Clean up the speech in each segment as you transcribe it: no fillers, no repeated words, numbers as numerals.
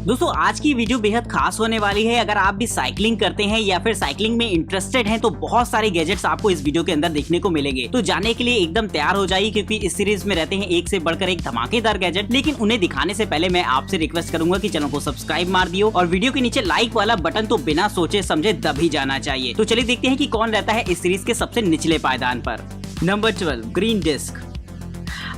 दोस्तों आज की वीडियो बेहद खास होने वाली है। अगर आप भी साइकिलिंग करते हैं या फिर साइकिलिंग में इंटरेस्टेड हैं तो बहुत सारे गैजेट्स आपको इस वीडियो के अंदर देखने को मिलेंगे। तो जानने के लिए एकदम तैयार हो जाइए, क्योंकि इस सीरीज में रहते हैं एक से बढ़कर एक धमाकेदार गैजेट। लेकिन उन्हें दिखाने से पहले मैं आपसे रिक्वेस्ट करूंगा कि चैनल को सब्सक्राइब मार दियो और वीडियो के नीचे लाइक वाला बटन तो बिना सोचे समझे दबी जाना चाहिए। तो चलिए देखते हैं कि कौन रहता है इस सीरीज के सबसे निचले पायदान पर। Number 12, green disc.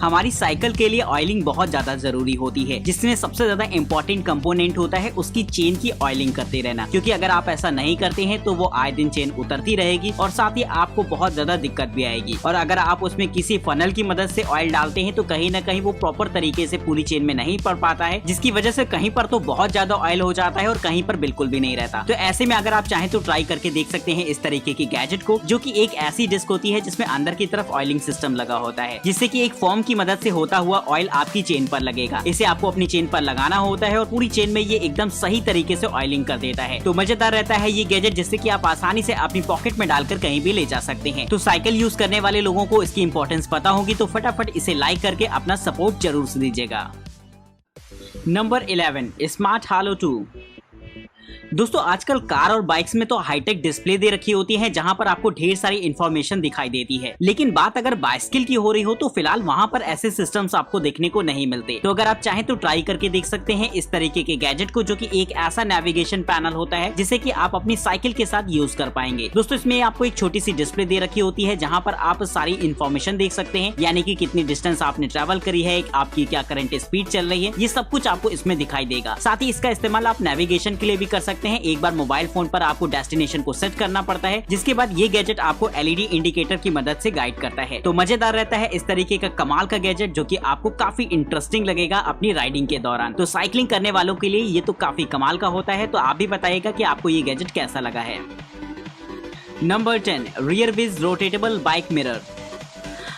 हमारी साइकिल के लिए ऑयलिंग बहुत ज्यादा जरूरी होती है, जिसमें सबसे ज्यादा इंपॉर्टेंट कंपोनेंट होता है उसकी चेन की ऑयलिंग करते रहना। क्योंकि अगर आप ऐसा नहीं करते हैं तो वो आए दिन चेन उतरती रहेगी और साथ ही आपको बहुत ज्यादा दिक्कत भी आएगी। और अगर आप उसमें किसी फनल की मदद से ऑयल डालते हैं तो कहीं ना कहीं वो प्रॉपर तरीके से पूरी चेन में नहीं पड़ पाता है, जिसकी वजह से कहीं पर तो बहुत ज्यादा ऑयल हो जाता है और कहीं पर बिल्कुल भी नहीं रहता। तो ऐसे में अगर आप चाहें तो ट्राई करके देख सकते हैं इस तरीके की गैजेट को, जो की एक ऐसी डिस्क होती है जिसमें अंदर की तरफ ऑयलिंग सिस्टम लगा होता है, जिससे की एक फॉर्म की मदद से होता हुआ ऑयल आपकी चेन पर लगेगा। इसे आपको अपनी चेन पर लगाना होता है और पूरी चेन में ये एकदम सही तरीके से ऑयलिंग कर देता है। तो मजेदार रहता है ये गैजेट, जिससे कि आप आसानी से अपनी पॉकेट में डालकर कहीं भी ले जा सकते हैं। तो साइकिल यूज करने वाले लोगों को इसकी इंपॉर्टेंस पता होगी, तो फटाफट इसे लाइक करके अपना सपोर्ट जरूर से दीजिएगा। नंबर 11, स्मार्ट हालो 2। दोस्तों आजकल कार और बाइक्स में तो हाईटेक डिस्प्ले दे रखी होती है, जहां पर आपको ढेर सारी इंफॉर्मेशन दिखाई देती है। लेकिन बात अगर बाइसिकल की हो रही हो तो फिलहाल वहां पर ऐसे सिस्टम्स आपको देखने को नहीं मिलते। तो अगर आप चाहें तो ट्राई करके देख सकते हैं इस तरीके के गैजेट को, जो कि एक ऐसा नेविगेशन पैनल होता है जिसे कि आप अपनी साइकिल के साथ यूज कर पाएंगे। दोस्तों इसमें आपको एक छोटी सी डिस्प्ले दे रखी होती है, जहाँ पर आप सारी इंफॉर्मेशन देख सकते हैं, यानी कि कितनी डिस्टेंस आपने ट्रेवल करी है, आपकी क्या करंट स्पीड चल रही है, ये सब कुछ आपको इसमें दिखाई देगा। साथ ही इसका इस्तेमाल आप नेविगेशन के लिए भी कर सकते हैं। एक बार मोबाइल फोन पर आपको डेस्टिनेशन को सेट करना पड़ता है, जिसके बाद ये गैजेट आपको एलईडी इंडिकेटर की मदद से गाइड करता है। तो मजेदार रहता है इस तरीके का कमाल का गैजेट, जो कि आपको काफी इंटरेस्टिंग लगेगा अपनी राइडिंग के दौरान। तो साइकिलिंग करने वालों के लिए ये तो काफी कमाल का होता है। तो आप भी बताइएगा कि आपको ये गैजेट कैसा लगा है। Number 10, rear wheel rotatable bike mirror.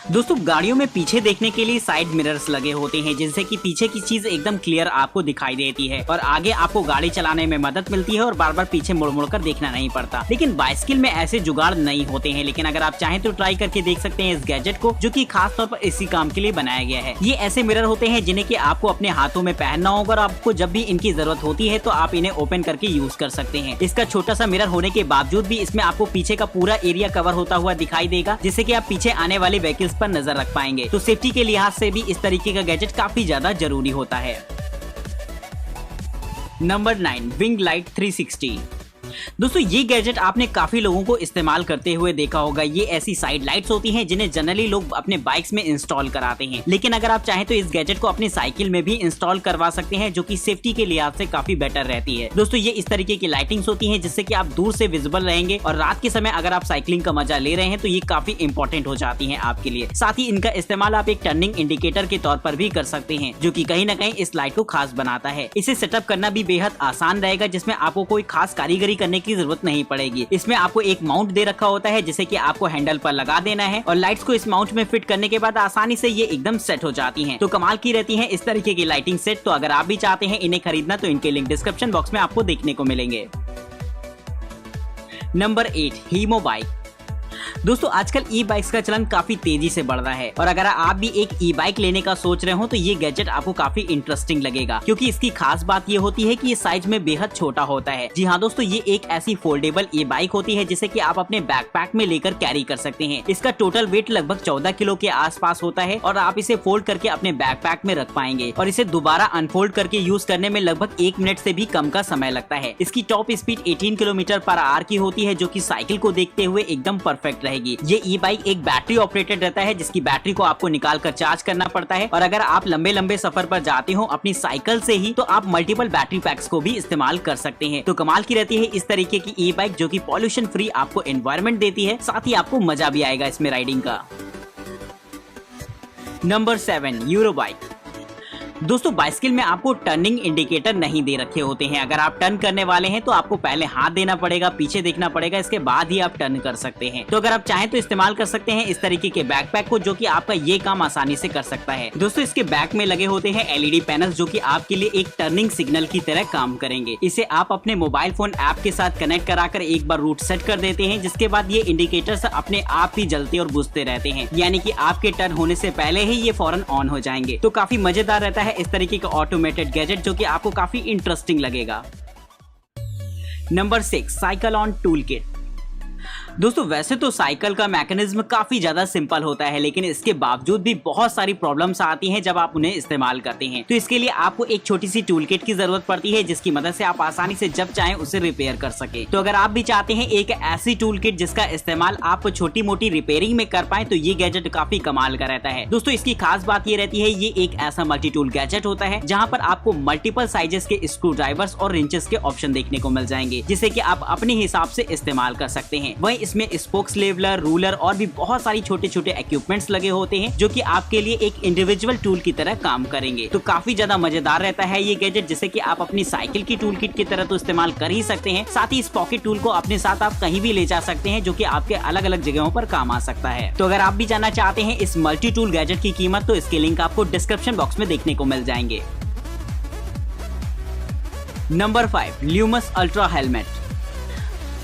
दोस्तों गाड़ियों में पीछे देखने के लिए साइड मिरर्स लगे होते हैं, जिनसे कि पीछे की चीज एकदम क्लियर आपको दिखाई देती है और आगे आपको गाड़ी चलाने में मदद मिलती है और बार बार पीछे मुड़ मुड़ कर देखना नहीं पड़ता। लेकिन बाइसिकल में ऐसे जुगाड़ नहीं होते हैं। लेकिन अगर आप चाहें तो ट्राई करके देख सकते हैं इस गैजेट को, जो कि खास तौर पर इसी काम के लिए बनाया गया है। ये ऐसे मिरर होते हैं जिन्हें कि आपको अपने हाथों में पहनना होगा और आपको जब भी इनकी जरूरत होती है तो आप इन्हें ओपन करके यूज कर सकते हैं। इसका छोटा सा मिरर होने के बावजूद भी इसमें आपको पीछे का पूरा एरिया कवर होता हुआ दिखाई देगा, जिससे कि आप पीछे आने वाले व्हीकल्स पर नजर रख पाएंगे। तो सेफ्टी के लिहाज से भी इस तरीके का गैजेट काफी ज्यादा जरूरी होता है। Number 9, wing light 360। दोस्तों ये गैजेट आपने काफी लोगों को इस्तेमाल करते हुए देखा होगा। ये ऐसी साइड लाइट्स होती हैं जिन्हें जनरली लोग अपने बाइक्स में इंस्टॉल कराते हैं। लेकिन अगर आप चाहें तो इस गैजेट को अपनी साइकिल में भी इंस्टॉल करवा सकते हैं, जो कि सेफ्टी के लिहाज से काफी बेटर रहती है। दोस्तों ये इस तरीके की लाइटिंग्स होती हैं जिससे कि आप दूर से विजिबल रहेंगे और रात के समय अगर आप साइकिलिंग का मजा ले रहे हैं तो ये काफी इंपॉर्टेंट हो जाती है आपके लिए। साथ ही इनका इस्तेमाल आप एक टर्निंग इंडिकेटर के तौर पर भी कर सकते हैं, जो कि कहीं ना कहीं इस लाइट को खास बनाता है। इसे सेटअप करना भी बेहद आसान रहेगा, जिसमें आपको कोई खास कारीगरी करने की जरूरत नहीं पड़ेगी। इसमें आपको एक माउंट दे रखा होता है, जिसे कि आपको हैंडल पर लगा देना है और लाइट्स को इस माउंट में फिट करने के बाद आसानी से ये एकदम सेट हो जाती हैं। तो कमाल की रहती हैं इस तरीके की लाइटिंग सेट। तो अगर आप भी चाहते हैं इन्हें खरीदना तो इनके लिंक डिस्क्रिप्शन बॉक्स में आपको देखने को मिलेंगे। नंबर 8, हीमो बाइक। दोस्तों आजकल ई बाइक्स का चलन काफी तेजी से बढ़ रहा है और अगर आप भी एक ई बाइक लेने का सोच रहे हो तो ये गैजेट आपको काफी इंटरेस्टिंग लगेगा, क्योंकि इसकी खास बात ये होती है कि ये साइज में बेहद छोटा होता है। जी हाँ दोस्तों, ये एक ऐसी फोल्डेबल ई बाइक होती है जिसे कि आप अपने बैकपैक में लेकर कैरी कर सकते हैं। इसका टोटल वेट लगभग 14 किलो के आसपास होता है और आप इसे फोल्ड करके अपने बैकपैक में रख पाएंगे और इसे दोबारा अनफोल्ड करके यूज करने में लगभग 1 मिनट से भी कम का समय लगता है। इसकी टॉप स्पीड 18 किलोमीटर/आवर की होती है, जो की साइकिल को देखते हुए एकदम परफेक्ट रहेगी। ये ई बाइक एक बैटरी ऑपरेटेड रहता है, जिसकी बैटरी को आपको निकाल कर चार्ज करना पड़ता है और अगर आप लंबे लंबे सफर पर जाते हो अपनी साइकिल से ही तो आप मल्टीपल बैटरी पैक्स को भी इस्तेमाल कर सकते हैं। तो कमाल की रहती है इस तरीके की ई बाइक, जो कि पॉल्यूशन फ्री आपको एनवायरनमेंट देती है, साथ ही आपको मजा भी आएगा इसमें राइडिंग का। Number 7, euro bike. दोस्तों बाइसिकल में आपको टर्निंग इंडिकेटर नहीं दे रखे होते हैं। अगर आप टर्न करने वाले हैं तो आपको पहले हाथ देना पड़ेगा, पीछे देखना पड़ेगा, इसके बाद ही आप टर्न कर सकते हैं। तो अगर आप चाहें तो इस्तेमाल कर सकते हैं इस तरीके के बैकपैक को, जो कि आपका ये काम आसानी से कर सकता है। दोस्तों इसके बैक में लगे होते हैं एलईडी पैनल्स, जो कि आपके लिए एक टर्निंग सिग्नल की तरह काम करेंगे। इसे आप अपने मोबाइल फोन ऐप के साथ कनेक्ट कराकर एक बार रूट सेट कर देते हैं, जिसके बाद ये इंडिकेटर्स अपने आप ही जलते और बुझते रहते हैं, यानी कि आपके टर्न होने से पहले ही ये फौरन ऑन हो जाएंगे। तो काफी मजेदार रहता है है इस तरीके का ऑटोमेटेड गैजेट जो कि आपको काफी इंटरेस्टिंग लगेगा। Number 6, cycle on tool kit. दोस्तों वैसे तो साइकिल का मैकेनिज्म काफी ज्यादा सिंपल होता है, लेकिन इसके बावजूद भी बहुत सारी प्रॉब्लम्स आती हैं जब आप उन्हें इस्तेमाल करते हैं। तो इसके लिए आपको एक छोटी सी टूल किट की जरूरत पड़ती है जिसकी मदद से आप आसानी से जब चाहें उसे रिपेयर कर सके। तो अगर आप भी चाहते हैं एक ऐसी टूल किट जिसका इस्तेमाल आप छोटी मोटी रिपेयरिंग में कर पाए, तो ये गैजेट काफी कमाल का रहता है। दोस्तों इसकी खास बात ये रहती है, ये एक ऐसा मल्टी टूल गैजेट होता है जहाँ पर आपको मल्टीपल साइजेस के स्क्रू ड्राइवर्स और रिंचेस के ऑप्शन देखने को मिल जाएंगे, जिसे कि आप अपने हिसाब से इस्तेमाल कर सकते हैं। वहीं इसमें स्पोक्स, लेवलर, रूलर और भी बहुत सारी छोटे छोटे इक्विपमेंट्स लगे होते हैं जो कि आपके लिए एक इंडिविजुअल टूल की तरह काम करेंगे। तो काफी ज्यादा मजेदार रहता है ये गैजेट, जिसे कि आप अपनी साइकिल की टूल किट की तरह तो इस्तेमाल कर ही सकते हैं, साथ ही इस पॉकेट टूल को अपने साथ आप कहीं भी ले जा सकते हैं जो कि आपके अलग अलग जगहों पर काम आ सकता है। तो अगर आप भी जानना चाहते हैं इस मल्टी टूल गैजेट की कीमत, तो इसके लिंक आपको डिस्क्रिप्शन बॉक्स में देखने को मिल जाएंगे। Number 5, Lumos ultra helmet.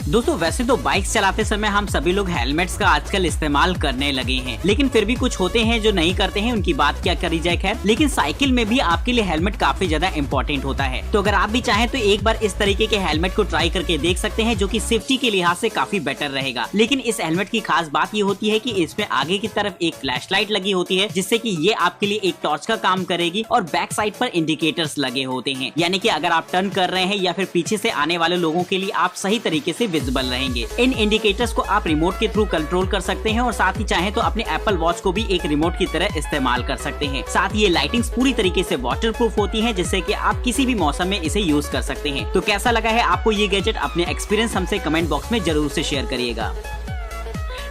दोस्तों वैसे तो बाइक्स चलाते समय हम सभी लोग हेलमेट्स का आजकल इस्तेमाल करने लगे हैं, लेकिन फिर भी कुछ होते हैं जो नहीं करते हैं, उनकी बात क्या करी जाए। खैर, लेकिन साइकिल में भी आपके लिए हेलमेट काफी ज्यादा इंपॉर्टेंट होता है। तो अगर आप भी चाहें तो एक बार इस तरीके के हेलमेट को ट्राई करके देख सकते हैं, जो कि सेफ्टी के लिहाज से काफी बेटर रहेगा। लेकिन इस हेलमेट की खास बात ये होती है कि इसमें आगे की तरफ एक फ्लैशलाइट लगी होती है, जिससे कि ये आपके लिए एक टॉर्च का काम करेगी, और बैक साइड पर इंडिकेटर्स लगे होते हैं, यानी कि अगर आप टर्न कर रहे हैं या फिर पीछे से आने वाले लोगों के लिए आप सही तरीके से विजिबल रहेंगे। इन इंडिकेटर्स को आप रिमोट के थ्रू कंट्रोल कर सकते हैं, और साथ ही चाहें तो अपने एप्पल वॉच को भी एक रिमोट की तरह इस्तेमाल कर सकते हैं। साथ ही ये लाइटिंग्स पूरी तरीके से वाटरप्रूफ होती हैं, जिससे कि आप किसी भी मौसम में इसे यूज कर सकते हैं। तो कैसा लगा है आपको ये गैजेट? अपने एक्सपीरियंस हमसे कमेंट बॉक्स में जरूर से शेयर करिएगा।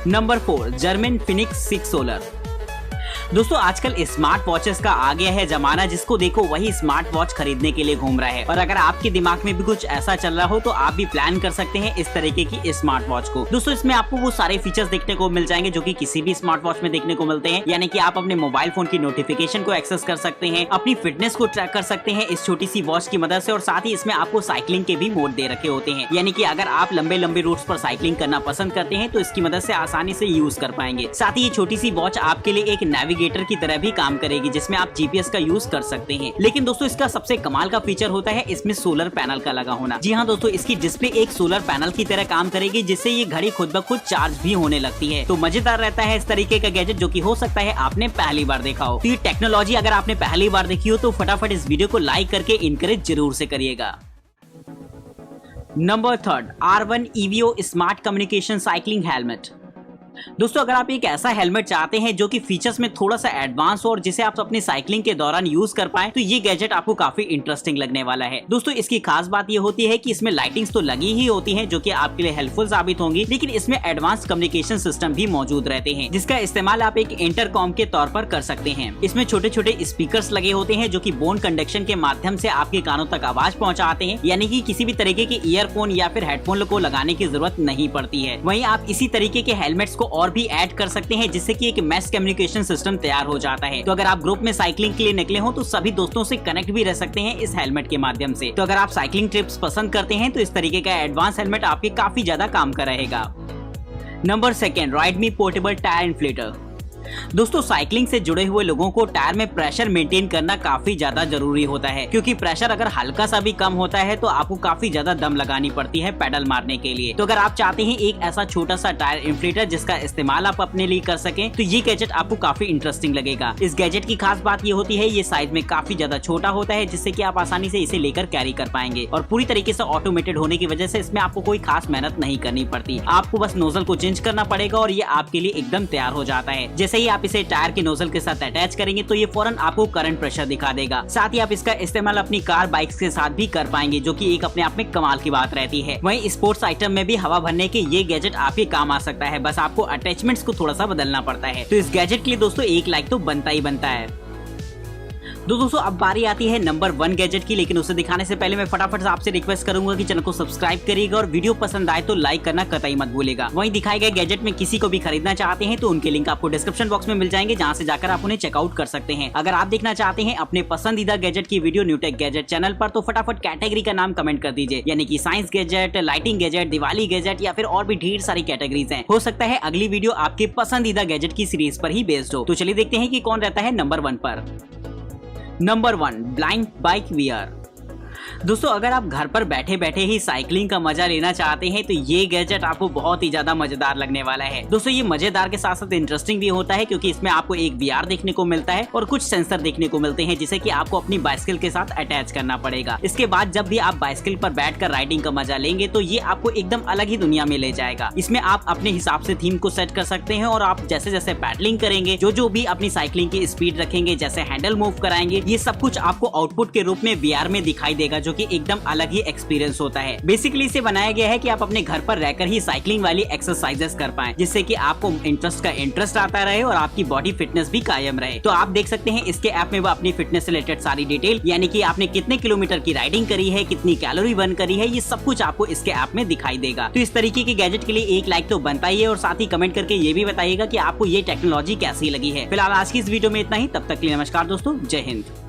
Number 4, German Phoenix 6 solar. दोस्तों आजकल स्मार्ट वॉचेस का आ गया है जमाना, जिसको देखो वही स्मार्ट वॉच खरीदने के लिए घूम रहा है। और अगर आपके दिमाग में भी कुछ ऐसा चल रहा हो तो आप भी प्लान कर सकते हैं इस तरीके की स्मार्ट वॉच को। दोस्तों इसमें आपको वो सारे फीचर्स देखने को मिल जाएंगे जो कि किसी भी स्मार्ट वॉच में देखने को मिलते हैं, यानी कि आप अपने मोबाइल फोन की नोटिफिकेशन को एक्सेस कर सकते हैं, अपनी फिटनेस को ट्रैक कर सकते हैं इस छोटी सी वॉच की मदद से, और साथ ही इसमें आपको साइकिलिंग के भी मोड दे रखे होते हैं, यानी कि अगर आप लंबे लंबे रूट्स पर साइकिलिंग करना पसंद करते हैं तो इसकी मदद से आसानी से यूज कर पाएंगे। साथ ही ये छोटी सी वॉच आपके लिए एक नेविगेटर की तरह भी काम करेगी, जिसमें आप जीपीएस का यूज कर सकते हैं। लेकिन दोस्तों इसका सबसे कमाल का फीचर होता है इसमें सोलर पैनल का लगा होना। जी हाँ दोस्तों, इसकी डिस्प्ले एक सोलर पैनल की तरह काम करेगी, जिससे ये घड़ी खुद ब खुद चार्ज भी होने लगती है। तो मजेदार रहता है इस तरीके का गैजेट, जो कि हो सकता है आपने पहली बार देखा हो। तो ये टेक्नोलॉजी अगर आपने पहली बार देखी हो तो फटाफट इस वीडियो को लाइक करके इनकरेज जरूर से करिएगा। Number 3, R1 EVO smart communication cycling helmet. दोस्तों अगर आप एक ऐसा हेलमेट चाहते हैं जो कि फीचर्स में थोड़ा सा एडवांस हो और जिसे आप अपनी साइकिलिंग के दौरान यूज कर पाए, तो ये गैजेट आपको काफी इंटरेस्टिंग लगने वाला है। दोस्तों इसकी खास बात ये होती है कि इसमें लाइटिंग्स तो लगी ही होती हैं जो कि आपके लिए हेल्पफुल साबित होंगी, लेकिन इसमें एडवांस कम्युनिकेशन सिस्टम भी मौजूद रहते हैं, जिसका इस्तेमाल आप एक इंटरकॉम के तौर पर कर सकते हैं। इसमें छोटे छोटे स्पीकर्स लगे होते हैं जो कि बोन कंडक्शन के माध्यम से आपके कानों तक आवाज पहुंचाते हैं, यानी कि किसी भी तरीके के ईयरफोन या फिर हेडफोन को लगाने की जरूरत नहीं पड़ती है। वहीं आप इसी तरीके के हेलमेट्स को और भी ऐड कर सकते हैं, जिससे कि एक मैस कम्युनिकेशन सिस्टम तैयार हो जाता है। तो अगर आप ग्रुप में साइकिलिंग के लिए निकले हो तो सभी दोस्तों से कनेक्ट भी रह सकते हैं इस हेलमेट के माध्यम से। तो अगर आप साइकिलिंग ट्रिप्स पसंद करते हैं तो इस तरीके का एडवांस हेलमेट आपके काफी ज्यादा काम का रहेगा। Number 2, Ridemi portable tyre inflator. दोस्तों साइकिलिंग से जुड़े हुए लोगों को टायर में प्रेशर मेंटेन करना काफी ज्यादा जरूरी होता है, क्योंकि प्रेशर अगर हल्का सा भी कम होता है तो आपको काफी ज्यादा दम लगानी पड़ती है पेडल मारने के लिए। तो अगर आप चाहते हैं एक ऐसा छोटा सा टायर इन्फ्लेटर जिसका इस्तेमाल आप अपने लिए कर सकें, तो ये गैजेट आपको काफी इंटरेस्टिंग लगेगा। इस गैजेट की खास बात ये होती है ये साइज में काफी ज्यादा छोटा होता है, जिससे कि आप आसानी से इसे लेकर कैरी कर पाएंगे, और पूरी तरीके से ऑटोमेटेड होने की वजह से इसमें आपको कोई खास मेहनत नहीं करनी पड़ती। आपको बस नोजल को चेंज करना पड़ेगा और ये आपके लिए एकदम तैयार हो जाता है। जैसे ही आप इसे टायर के नोजल के साथ अटैच करेंगे तो ये फौरन आपको करंट प्रेशर दिखा देगा। साथ ही आप इसका इस्तेमाल अपनी कार बाइक्स के साथ भी कर पाएंगे, जो कि एक अपने आप में कमाल की बात रहती है। वहीं स्पोर्ट्स आइटम में भी हवा भरने के ये गैजेट आपके काम आ सकता है, बस आपको अटैचमेंट्स को थोड़ा सा बदलना पड़ता है। तो इस गैजेट के लिए दोस्तों एक लाइक तो बनता ही बनता है। दोस्तों अब बारी आती है नंबर 1 गैजेट की, लेकिन उसे दिखाने से पहले मैं फटाफट से आपसे रिक्वेस्ट करूंगा कि चैनल को सब्सक्राइब करिएगा और वीडियो पसंद आए तो लाइक करना कतई मत भूलिएगा। वहीं दिखाए गए गैजेट में किसी को भी खरीदना चाहते हैं तो उनके लिंक आपको डिस्क्रिप्शन बॉक्स में मिल जाएंगे, जहां से जाकर आप उन्हें चेकआउट कर सकते हैं। अगर आप देखना चाहते हैं अपने पसंदीदा गैजेट की वीडियो न्यूटेक गैजेट चैनल पर, तो फटाफट कैटेगरी का नाम कमेंट कर दीजिए, यानी कि science gadget, lighting gadget, Diwali gadget या फिर और भी ढेर सारी कैटेगरीज हैं। हो सकता है अगली वीडियो आपके पसंदीदा गैजेट की सीरीज पर ही बेस्ड हो। तो चलिए देखते हैं कि कौन रहता है नंबर 1 पर। Number 1, blind bike VR. दोस्तों अगर आप घर पर बैठे बैठे ही साइकिलिंग का मजा लेना चाहते हैं तो ये गैजेट आपको बहुत ही ज्यादा मजेदार लगने वाला है। दोस्तों ये मजेदार के साथ साथ इंटरेस्टिंग भी होता है क्योंकि इसमें आपको एक वीआर देखने को मिलता है और कुछ सेंसर देखने को मिलते हैं जिसे कि आपको अपनी बाइसिकल के साथ अटैच करना पड़ेगा। इसके बाद जब भी आप बाइसिकल पर बैठकर राइडिंग का मजा लेंगे तो ये आपको एकदम अलग ही दुनिया में ले जाएगा। इसमें आप अपने हिसाब से थीम को सेट कर सकते हैं और आप जैसे जैसे पैडलिंग करेंगे, जो भी अपनी साइकिलिंग की स्पीड रखेंगे, जैसे हैंडल मूव कराएंगे, ये सब कुछ आपको आउटपुट के रूप में वीआर में दिखाई देगा, जो कि एकदम अलग ही एक्सपीरियंस होता है। बेसिकली इसे बनाया गया है कि आप अपने घर पर रहकर ही साइकिलिंग वाली एक्सरसाइजेस कर पाएं, जिससे कि आपको इंटरेस्ट आता रहे और आपकी बॉडी फिटनेस भी कायम रहे। तो आप देख सकते हैं इसके ऐप में वो अपनी फिटनेस से रिलेटेड सारी डिटेल, यानी कि आपने कितने किलोमीटर की राइडिंग करी है, कितनी कैलोरी बर्न करी है, ये सब कुछ आपको इसके ऐप में दिखाई देगा। तो इस तरीके के गैजेट के लिए एक लाइक तो बनता ही है और साथ ही कमेंट करके ये भी बताइएगा कि आपको ये टेक्नोलॉजी कैसी लगी है। फिलहाल आज की इस वीडियो में इतना ही, तब तक के लिए नमस्कार दोस्तों, जय हिंद।